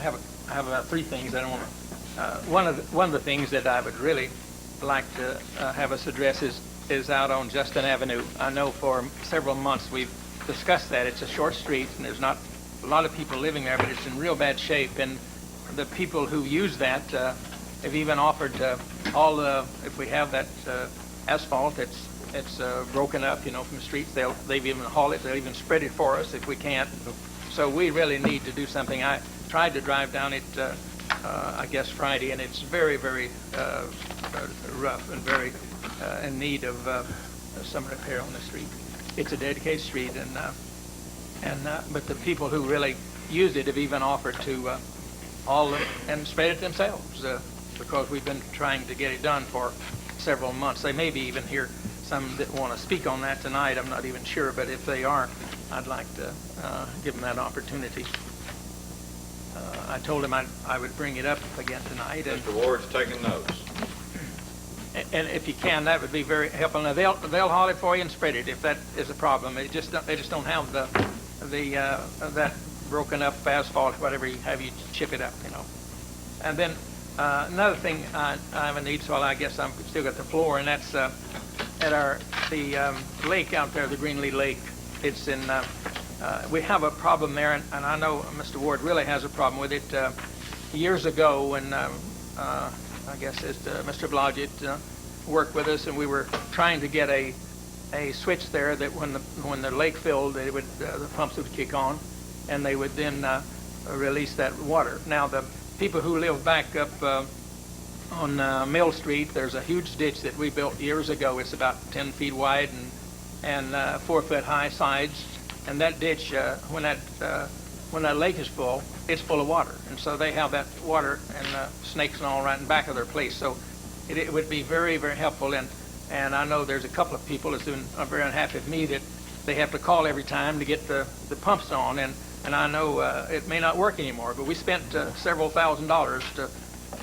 have about three things I don't want to. One of the things that I would really like to have us address is out on Justin Avenue. I know for several months we've discussed that. It's a short street and there's not a lot of people living there, but it's in real bad shape. And the people who use that have even offered if we have that asphalt, it's broken up, from the streets. They've even haul it. They'll even spread it for us if we can't. So we really need to do something. I tried to drive down it, I guess Friday, and it's very, very rough and very in need of some repair on the street. It's a dedicated street, but the people who really use it have even offered to and spread it themselves because we've been trying to get it done for several months. They may be even here. Some that want to speak on that tonight, I'm not even sure, but if they are, I'd like to give them that opportunity. I told him I would bring it up again tonight. Mr. Ward's taking notes. And if you can, that would be very helpful. Now they'll haul it for you and spread it if that is a problem. They just don't have that broken up asphalt, whatever you have you chip it up, And then another thing I have a need, so I guess I'm still got the floor, and that's at the lake out there, the Greenlee Lake. It's in. We have a problem there, and I know Mr. Ward really has a problem with it. Years ago, when I guess is Mr. Blodgett, worked with us, and we were trying to get a switch there that when the lake filled, they would the pumps would kick on, and they would then release that water. Now the people who live back up on Mill Street, there's a huge ditch that we built years ago. It's about 10 feet wide and 4 foot high sides, and that ditch when that lake is full, it's full of water, and so they have that water and snakes and all right in the back of their place. So it would be very, very helpful, and I know there's a couple of people that's are very unhappy with me that they have to call every time to get the pumps on, and I know it may not work anymore, but we spent several $1,000s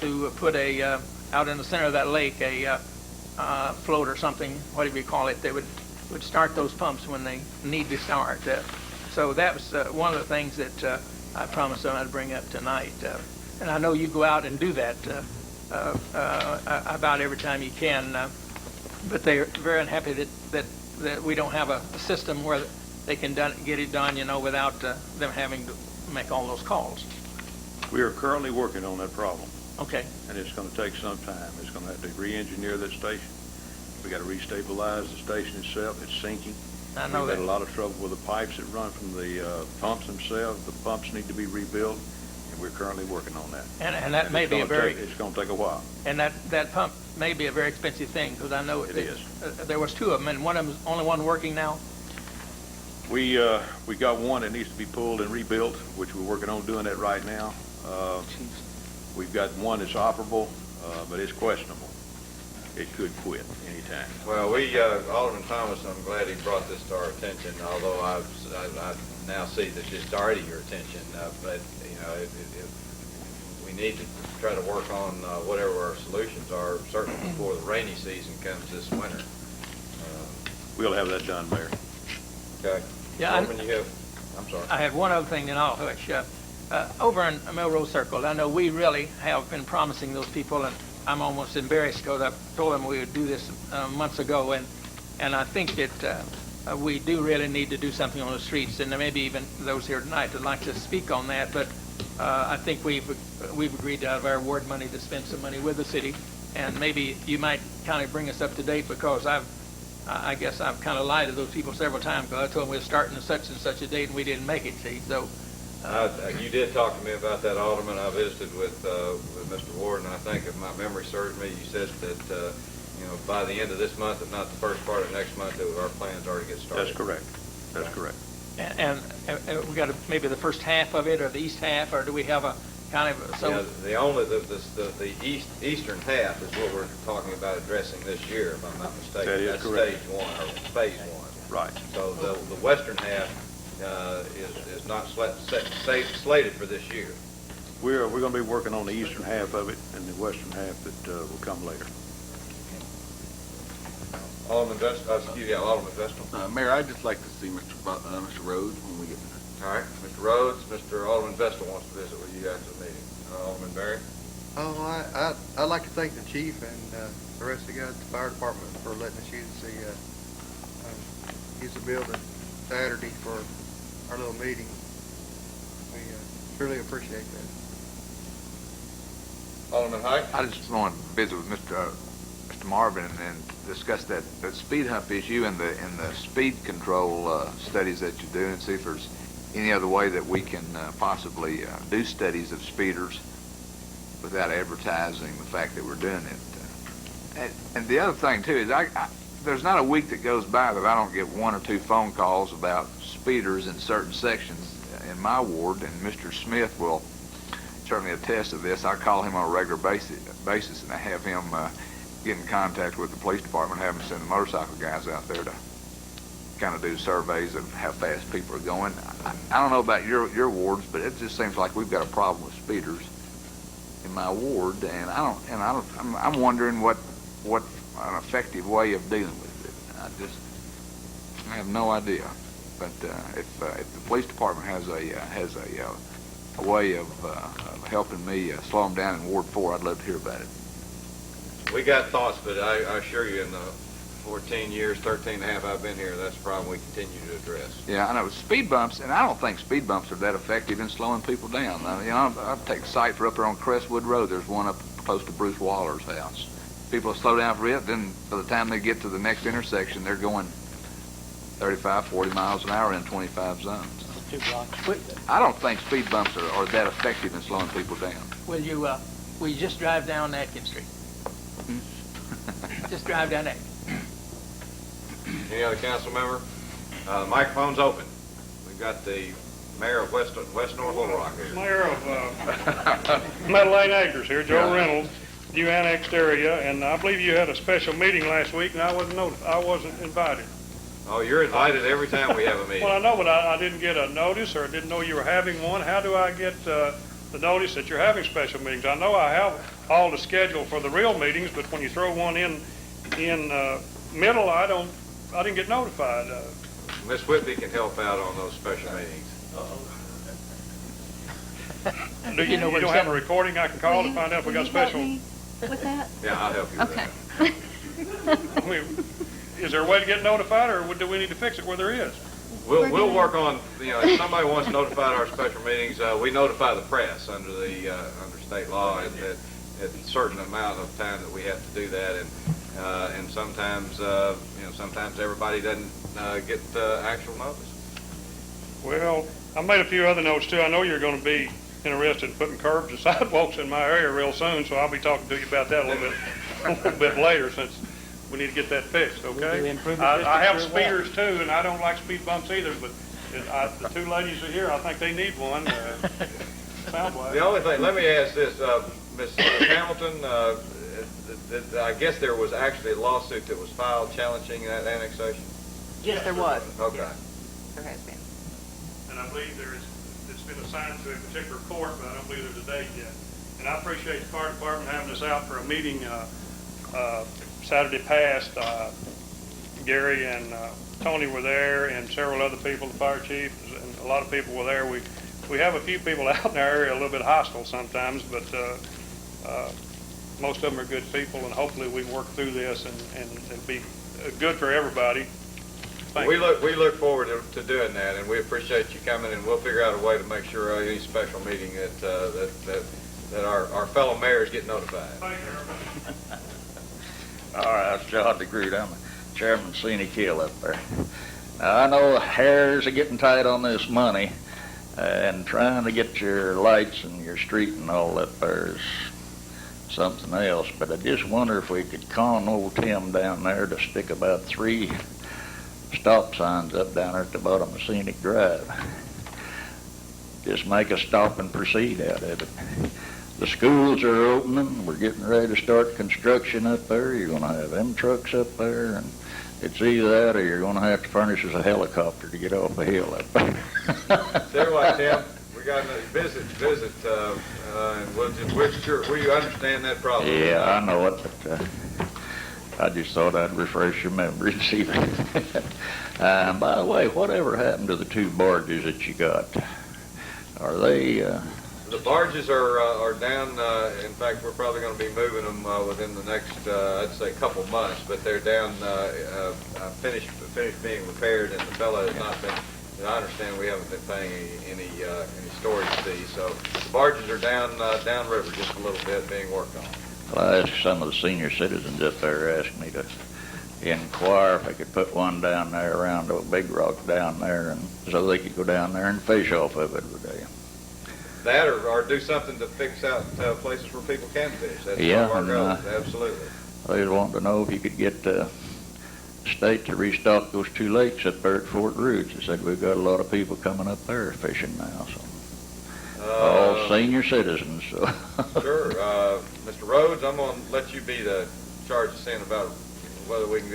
to put out in the center of that lake a float or something, whatever you call it, that would start those pumps when they need to start. So that was one of the things that I promised them I'd bring up tonight. And I know you go out and do that about every time you can, but they're very unhappy that we don't have a system where they can get it done, without them having to make all those calls. We are currently working on that problem. Okay. And it's going to take some time. It's going to have to re-engineer that station. We got to restabilize the station itself. It's sinking. I know We've that. had a lot of trouble with the pipes that run from the pumps themselves. The pumps need to be rebuilt, and we're currently working on that. And that may be a very... It's going to take a while. And that pump may be a very expensive thing, because I know It is. There was two of them, and one of them is only one working now. We got one that needs to be pulled and rebuilt, which we're working on doing that right now. We've got one that's operable, but it's questionable. It could quit anytime. Well, Alderman Thomas, I'm glad he brought this to our attention, although I now see that it's already your attention. But, we need to try to work on whatever our solutions are, certainly before the rainy season comes this winter. We'll have that done, Mayor. Okay. Yeah, Alderman, I'm sorry. I had one other thing then I'll hush. Over in Melrose Circle, I know we really have been promising those people, and I'm almost embarrassed because I told them we would do this months ago, and I think that we do really need to do something on the streets, and there may be even those here tonight that like to speak on that, but I think we've agreed to have our award money to spend some money with the city, and maybe you might kind of bring us up to date, because I guess I've kind of lied to those people several times, because I told them we were starting at such and such a date and we didn't make it, see, so. You did talk to me about that, Alderman. I visited with Mr. Ward, and I think if my memory serves me, you said that by the end of this month, if not the first part of next month, that our plans are to get started. That's correct. That's correct. And we got maybe the first half of it, or the east half, or do we have a kind of the eastern half is what we're talking about addressing this year, if I'm not mistaken. That is That's correct. stage one, or phase one. Right. So the western half is not slated for this year. We're going to be working on the eastern half of it and the western half that will come later. Alderman Vestal. Mayor, I'd just like to see Mr. Rhodes when we get there. All right, Mr. Rhodes, Mr. Alderman Vestal wants to visit with you guys at the meeting. Alderman Berry. Oh, I'd like to thank the chief and the rest of the guys at the fire department for letting us use the building Saturday for our little meeting. We really appreciate that. Alderman Height. I just want to visit with Mr. Marvin and discuss that speed hump issue and the speed control studies that you do, and see if there's any other way that we can possibly do studies of speeders without advertising the fact that we're doing it. And the other thing too is there's not a week that goes by that I don't get one or two phone calls about speeders in certain sections in my ward, and Mr. Smith will certainly attest to this. I call him on a regular basis, and I have him get in contact with the police department, have them send the motorcycle guys out there to kind of do surveys of how fast people are going. I don't know about your wards, but it just seems like we've got a problem with speeders in my ward, and I'm wondering what an effective way of dealing with it. I have no idea. But if the police department has a way of helping me slow them down in Ward 4, I'd love to hear about it. We got thoughts, but I assure you, in the 13 and a half I've been here, that's a problem we continue to address. Yeah, I know. Speed bumps, and I don't think speed bumps are that effective in slowing people down. I take a site for up there on Crestwood Road. There's one up close to Bruce Waller's house. People slow down for it, then by the time they get to the next intersection, they're going 35, 40 miles an hour in 25 zones. 2 blocks. I don't think speed bumps are that effective in slowing people down. Will you just drive down Atkins Street? Just drive down Atkins. Any other council member? Microphone's open. We've got the mayor of West North Little Rock here. Mayor of Meadow Lane Acres here, Joe Reynolds, you annexed area, and I believe you had a special meeting last week, and I wasn't invited. Oh, you're invited every time we have a meeting. Well, I know, but I didn't get a notice, or didn't know you were having one. How do I get the notice that you're having special meetings? I know I have all the schedule for the real meetings, but when you throw one in middle, I didn't get notified. Miss Whitby can help out on those special meetings. Do you don't have a recording I can call to find out if we got special? With that? Yeah, I'll help you with that. I mean, is there a way to get notified, or do we need to fix it where there is? We'll work on, if somebody wants notified our special meetings, we notify the press under state law at a certain amount of time that we have to do that, and sometimes sometimes everybody doesn't get actual notice. Well, I made a few other notes too. I know you're going to be interested in putting curbs and sidewalks in my area real soon, so I'll be talking to you about that a little bit later, since we need to get that fixed, okay? I have speeders too, and I don't like speed bumps either, but the 2 ladies are here, I think they need one. Sounds like. The only thing, let me ask this, Ms. Hamilton, I guess there was actually a lawsuit that was filed challenging that annexation? Yes, there was. Okay. Yes, there has been. And I believe it's been assigned to a particular court, but I don't believe there's a date yet. And I appreciate the fire department having us out for a meeting Saturday past. Gary and Tony were there, and several other people, the fire chief, and a lot of people were there. We have a few people out in our area a little bit hostile sometimes, but most of them are good people, and hopefully we work through this and it'll be good for everybody. We look forward to doing that, and we appreciate you coming, and we'll figure out a way to make sure any special meeting that our fellow mayors get notified. All right, it's John DeGroot. I'm the chairman of Scenic Hill up there. Now, I know hairs are getting tight on this money, and trying to get your lights and your street and all that there is something else, but I just wonder if we could con old Tim down there to stick about 3 stop signs up down there at the bottom of Scenic Drive. Just make a stop and proceed out of it. The schools are opening. We're getting ready to start construction up there. You're going to have them trucks up there, and it's either that or you're going to have to furnish us a helicopter to get off the hill up there. Tell you what, Tim, we got a visit, and we're sure we understand that problem. Yeah, I know it, but I just thought I'd refresh your memory and see that. By the way, whatever happened to the 2 barges that you got? Are they? The barges are down. In fact, we're probably going to be moving them within the next, I'd say, couple months. But they're down, finished being repaired, and the fellow has not been. I understand we haven't been paying any storage fees. So the barges are down river just a little bit, being worked on. Well, I asked some of the senior citizens up there, asked me to inquire if I could put one down there around a big rock down there, and so they could go down there and fish off of it every day. That or do something to fix out places where people can fish. That's Yeah, one of our and, goals. Absolutely. They was wanting to know if you could get the state to restock those 2 lakes up there at Fort Rouge. They said we've got a lot of people coming up there fishing now, so all senior citizens. So. Sure. Mr. Rhodes, I'm going to let you be the charge of seeing about whether we can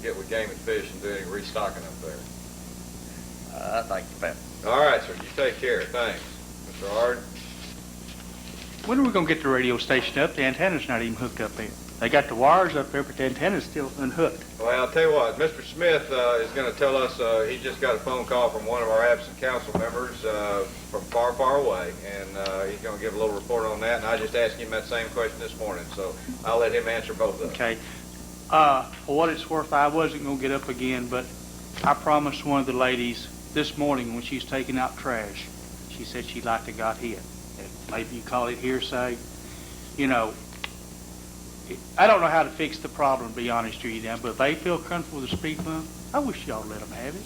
get with Game and Fish and do any restocking up there. Thank you, Pat. All right, sir. You take care. Thanks. Mr. Hard? When are we going to get the radio station up? The antenna's not even hooked up there. They got the wires up there, but the antenna's still unhooked. Well, I'll tell you what. Mr. Smith is going to tell us he just got a phone call from one of our absent council members from far, far away, and he's going to give a little report on that. And I just asked him that same question this morning, so I'll let him answer both of them. Okay. For what it's worth, I wasn't going to get up again, but I promised one of the ladies this morning when she's taking out trash, she said she'd like to got hit. Maybe you call it hearsay. You know, I don't know how to fix the problem, to be honest with you now, but if they feel comfortable with the speed bump, I wish y'all let them have it.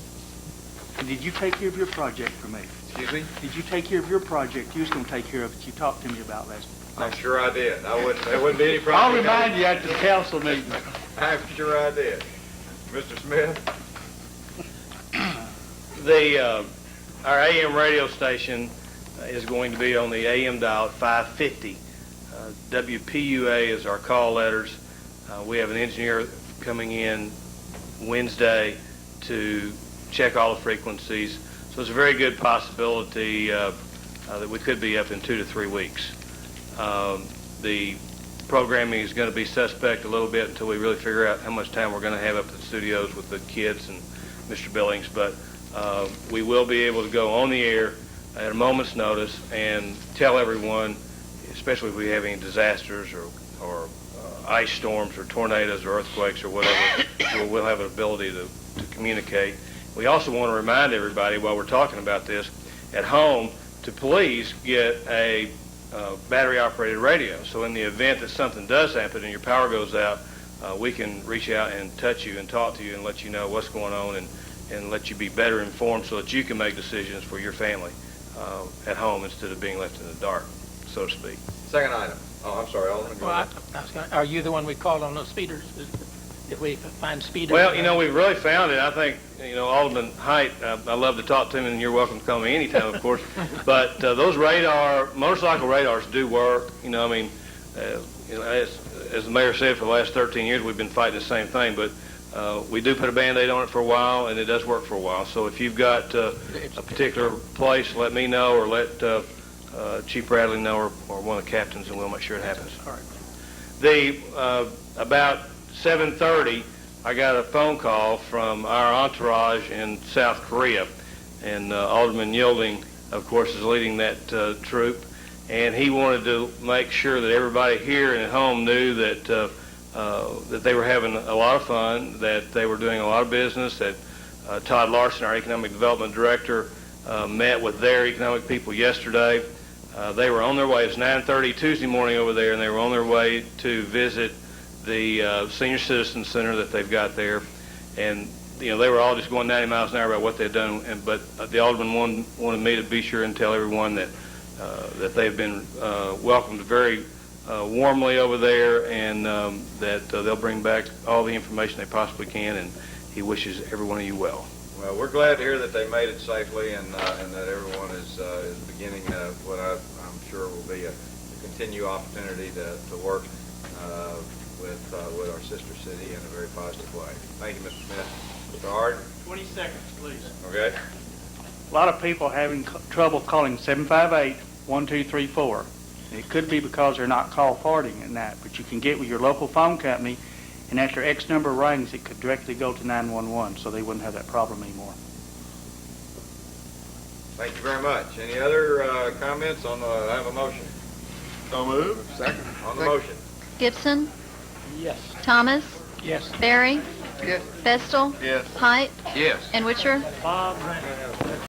And did you take care of your project for me? Excuse me? Did you take care of your project? You was going to take care of it. You talked to me about last. I'm sure I did. There wouldn't be any problem. I'll remind you at the council meeting. I'm sure I did. Mr. Smith? Our AM radio station is going to be on the AM dial at 550. WPUA is our call letters. We have an engineer coming in Wednesday to check all the frequencies. So it's a very good possibility that we could be up in 2 to 3 weeks. The programming is going to be suspect a little bit until we really figure out how much time we're going to have up at the studios with the kids and Mr. Billings, but we will be able to go on the air at a moment's notice and tell everyone, especially if we have any disasters or ice storms or tornadoes or earthquakes or whatever, we'll have an ability to communicate. We also want to remind everybody while we're talking about this at home to please get a battery-operated radio. So in the event that something does happen and your power goes out, we can reach out and touch you and talk to you and let you know what's going on and let you be better informed so that you can make decisions for your family at home instead of being left in the dark, so to speak. Second item. Oh, I'm sorry, Alderman. Go ahead. Are you the one we called on those speeders? If we find speeders? Well, we've really found it. I think, Alderman Height, I love to talk to him, and you're welcome to call me anytime, of course. But those motorcycle radars do work. As the mayor said, for the last 13 years, we've been fighting the same thing. But we do put a Band-Aid on it for a while, and it does work for a while. So if you've got a particular place, let me know, or let Chief Bradley know, or one of the captains, and we'll make sure it happens. All right. About 7:30, I got a phone call from our entourage in South Korea, and Alderman Yielding, of course, is leading that troop, and he wanted to make sure that everybody here and at home knew that that they were having a lot of fun, that they were doing a lot of business, that Todd Larson, our Economic Development Director, met with their economic people yesterday. They were on their way. It's 9:30 Tuesday morning over there, and they were on their way to visit the Senior Citizen Center that they've got there. And, they were all just going 90 miles an hour about what they'd done. But the Alderman wanted me to be sure and tell everyone that that they've been welcomed very warmly over there, and that they'll bring back all the information they possibly can, and he wishes every one of you well. Well, we're glad to hear that they made it safely, and that everyone is beginning what I'm sure will be a continued opportunity to work with our sister city in a very positive way. Thank you, Mr. Smith. Mr. Hart? 20 seconds, please. Okay. A lot of people having trouble calling 758-1234. It could be because they're not call forwarding at night, but you can get with your local phone company, and after X number of rings, it could directly go to 911, so they wouldn't have that problem anymore. Thank you very much. Any other comments on I have a motion. So moved. Second. On the motion. Gibson? Yes. Thomas? Yes. Barry? Yes. Vestal? Yes. Height? Yes. And Witcher? Bob?